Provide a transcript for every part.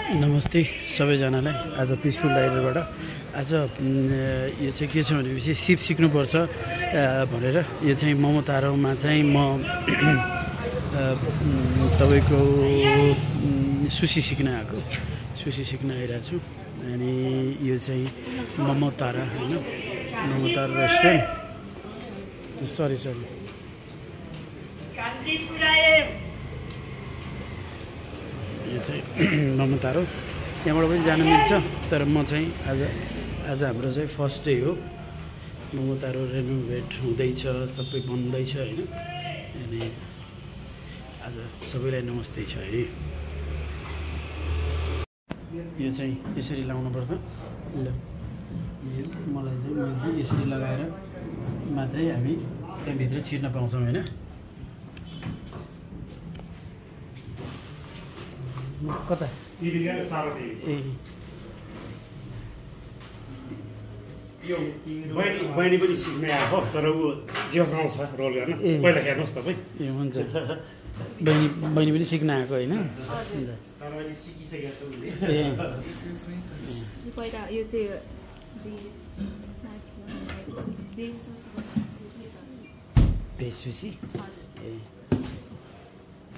नमस्ते सबैजनालाई। आज पिसफुल राइडरबाट आज यो चाहिँ के छ भनेपछि सिप सिक्नुपर्छ भनेर यो चाहिँ मोमोतारोमा चाहिँ म तपाईँको सुशी सिक्न आइरहेको छु। अनि यो चाहिँ मोमोतारा हैन, मोमोतारा रेस्टुरेन्ट। सरी यो चाहिँ मोमोतारो, त्यहाँबाट पनि जान मिल्छ। तर म चाहिँ आज हाम्रो चाहिँ फर्स्ट डे हो। मोमोतारो रेनोभेट हुँदैछ, सबै बन्दैछ हैन। अनि आज सबैलाई नमस्ते छ है। यो चाहिँ यसरी लाउनुपर्छ। ल मलाई चाहिँ यसरी लगाएर मात्रै हामी त्यहाँभित्र छिर्न पाउँछौँ हैन। कता बहिनी पनि सिक्नै आएको, तर ऊ जेसँग छ रोल गर्न पहिला हेर्नुहोस् तपाईँ। ए हुन्छ, बहिनी पनि सिक्न आएको होइन। भेज सुसी। ए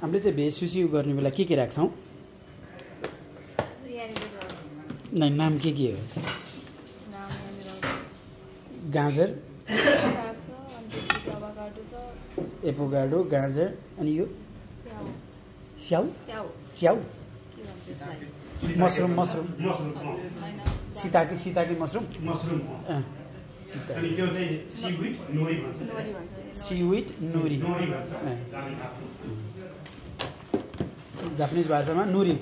हामीले चाहिँ भेज सुसी गर्ने बेला के राख्छौँ? नहीं, नाम के हो? गाजर, एपोगाडो, गाजर, अनि यो स्याउ, मसरुम, सीताकी मसरुम, सीविड नोरी, जापानिज भाषामा नोरी।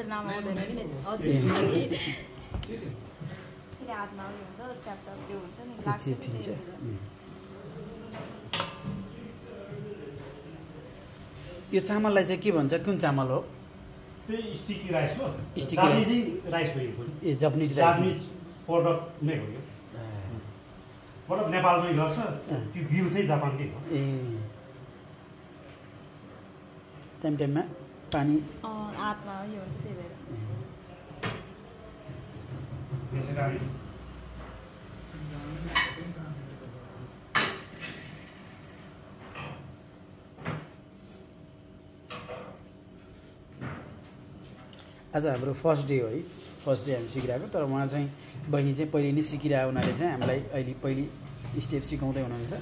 नाम आउँदैन कि हातमा उयो हुन्छ, च्याप त्यो हुन्छ नि लाग्छ। यो चामललाई चाहिँ के भन्छ? कुन चामल हो? त्यही स्टिकी राइस हो। स्टिकी राइस हो यो। ए जापानिज प्रोडक्ट नै हो यो। प्रोडक्ट नेपालमै गर्छ, त्यो बिउ चाहिँ जापानकै हो। ए टाइममा पानी हातमा उयो हुन्छ, त्यही भएर आज हाम्रो फर्स्ट डे हो है। फर्स्ट डे हामी सिकिरहेको, तर उहाँ चाहिँ बहिनी चाहिँ पहिले नै सिकिरहेको हुनाले चाहिँ हामीलाई अहिले पहिली स्टेप सिकाउँदै हुनुहुन्छ।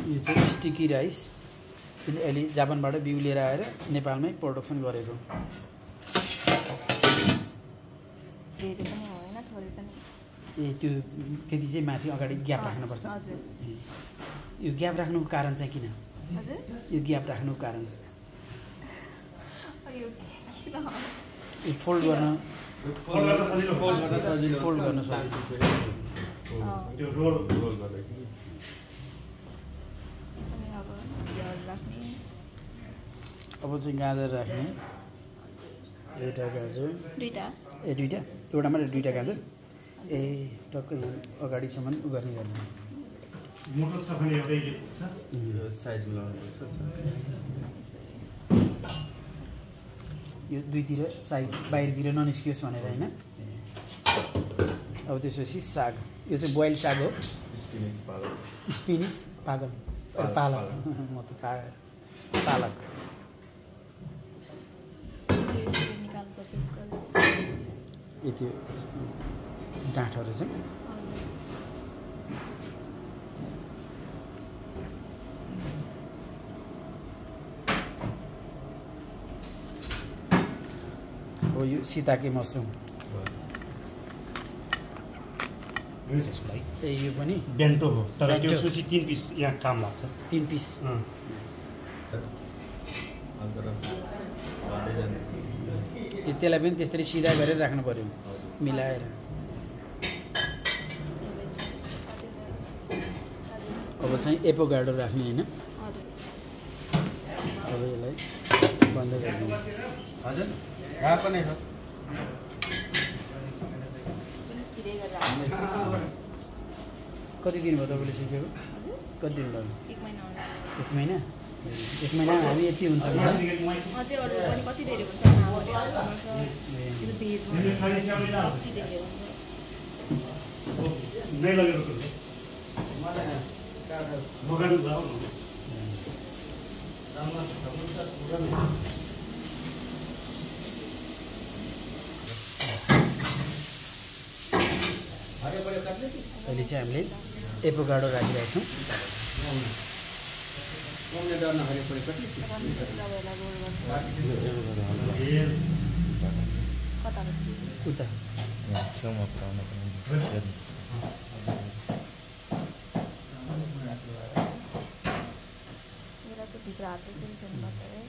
यो चाहिँ स्टिकी राइस, अहिले जापानबाट बिउ लिएर आएर नेपालमै प्रोडक्सन गरेको। ए त्यो त्यति चाहिँ माथि अगाडि ग्याप राख्नुपर्छ। यो ग्याप राख्नुको कारण चाहिँ किन? यो ग्याप राख्नुको कारण फोल्ड गर्न अब चाहिँ गाजर राख्ने। एउटा गाजर, दुईटा, एउटा मात्रै दुईटा गाजर। ए टक्कै अगाडिसम्म गर्ने। यो दुईतिर साइज बाहिरतिर ननिस्कियोस् भनेर होइन। अब त्यसपछि साग, यो चाहिँ बोइल साग हो। स्पिनिस पागल पालक म त पालक। यति डाँठहरू चाहिँ हो। यो सीताके मसरुम, यो पनि बेन्टो हो, तर त्यो सुसी 3 पिस यहाँ काम लाग्छ। 3 पिस। त्यसलाई पनि त्यसरी सिधा गरेर राख्नु पर्यो, मिलाएर। अब चाहिँ एपोगाडो राख्ने हैन। अब यसलाई बन्द गरिदिनु हजुर गएको नै छ सिधै गरेर हाल्नु। कति दिन भयो तपाईँले सिकेको कति दिन भयो 1 महिना होला। 1 महिना 1 महिनामा हामी यति हुन्छ होला अझै अरू पनि कति धेरै हुन्छ नामहरू हाल्नुपर्छ। त्यो भेजमा कति धेरै हुन्छ। नै लगेको थियो बगान जाऊ न अहिले चाहिँ हामीले एपोकाडो राखिरहेको छौँ तपाईँहरूलाई रोल गर्नु। कताबाट उता छेउमा पुऱ्याउन पनि यसलाई चाहिँ भित्र हात चाहिँ छुनुपर्छ है।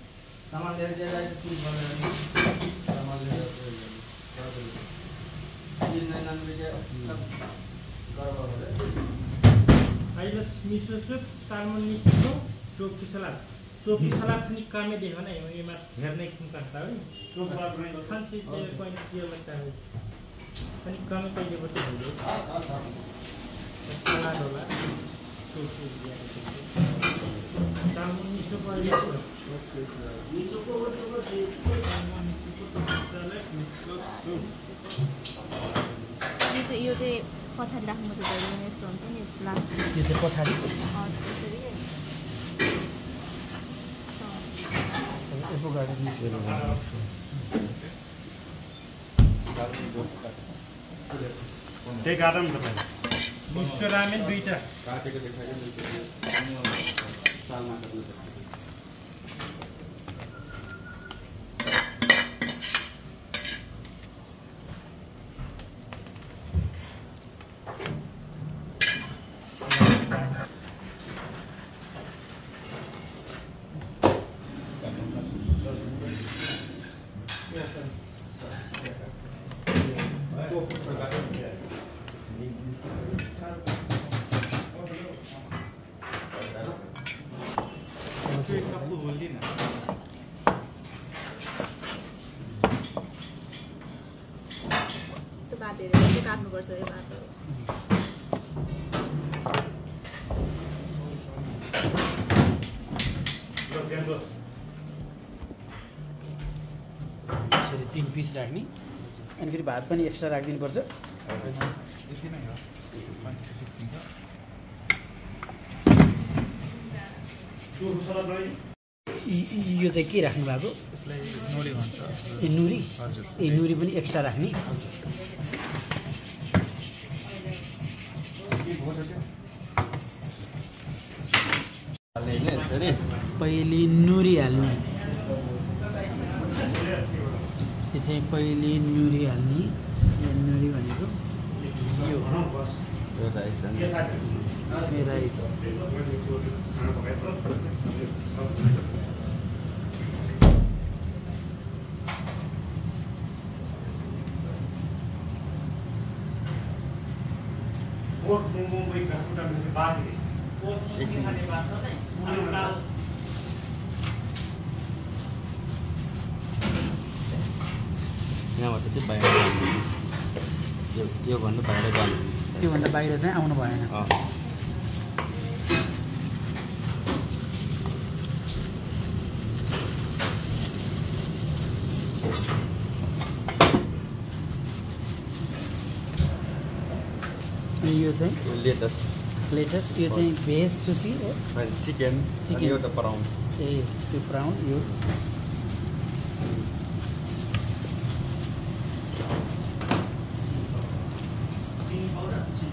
Ahí los miso soup, salmon miso, tofu salad. Tofu salad ni kami deh mana yang ini mat hernek bukan tahu. टोप सलाद बनाइदिनु Kan si cewek koin dia tahu. Kan kami kayak dia betul dulu. Salad dola. Tofu dia itu. Salmon miso kau dia tu. Miso kau betul betul. Salmon miso kau salad miso soup. यो चाहिँ पछाडि राख्नुपर्छ जहिले पनि यस्तो हुन्छ नि last. यो चाहिँ पछाडि त्यसरी एपोकाडो मिक्सहरू त्यही कारण तपाईँ Miso ramen duita. काटेको देखाइदियो सालमा काट्नु यस्तो बात हेरेर चाहिँ काट्नुपर्छ यो बाटो। यसरी 3 पिस राख्ने अनि फेरि भात पनि एक्स्ट्रा राखिदिनुपर्छ टोप सलाद बनाइदिनु यो चाहिँ के राख्नु भएको यसलाई नोरी भन्छ ए नुरी हजुर ए नुरी पनि एक्स्ट्रा राख्ने हाल्ने हैन यसरी पहिले नुरी हाल्ने यो चाहिँ पहिले नुरी हाल्ने यो नुरी भनेको यो यो राइस अनि चाहिँ राइस पोर्क मुम्बई घाटुटा में से बात है एकछिन यहाँबाट चाहिँ बाहिर जानु यो भन्नु बाहिर जानु त्योभन्दा बाहिर चाहिँ आउनु भएन यो चाहिँ यो लेटस लेटेस्ट यो चाहिँ भेज सुसी हो चिकन चिकन। एउटा पराउन ए त्यो ब्राउन यो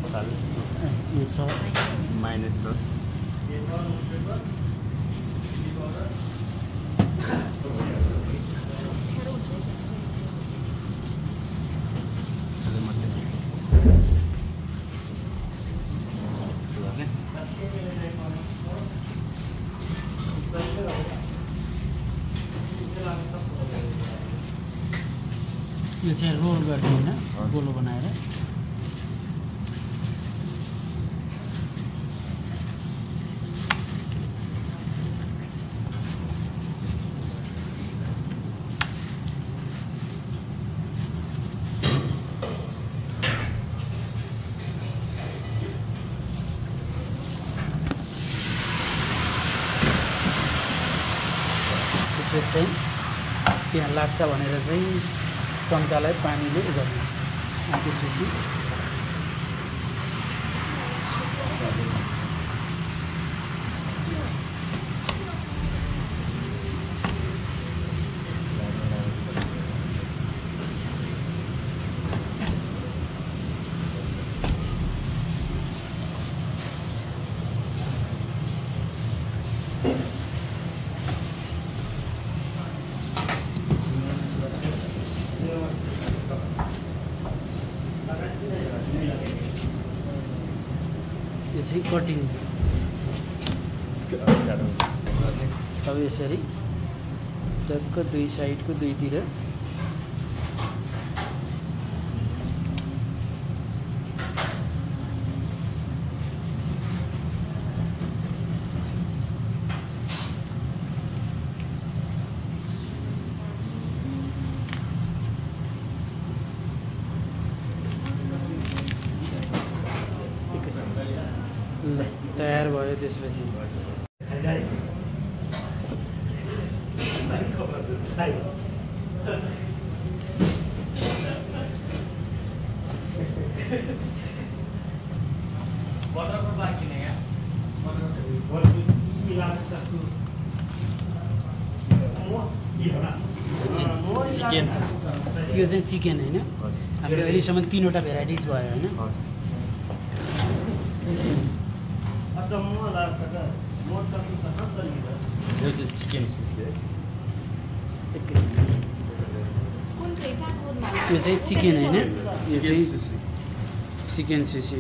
मसाला यो सस माइनस सस यो चाहिँ रोल गरिदिनु गोलो बनाएर त्यसपछि चाहिँ त्यहाँ लाग्छ भनेर चाहिँ चम्चालाई पानीले गर्ने अनि त्यसपछि यो चाहिँ कटिङ अब यसरी टक्क दुई साइडको दुईतिर ल तयार भयो त्यसपछि चिकन यो चाहिँ चिकन होइन हामीले अहिलेसम्म 3वटा भेराइटिज भयो होइन यो चाहिँ चिकन सुसी है कुन चाहिँ कहाँको नाम? यो चाहिँ चिकन होइन यो चाहिँ सुसी चिकन सुसी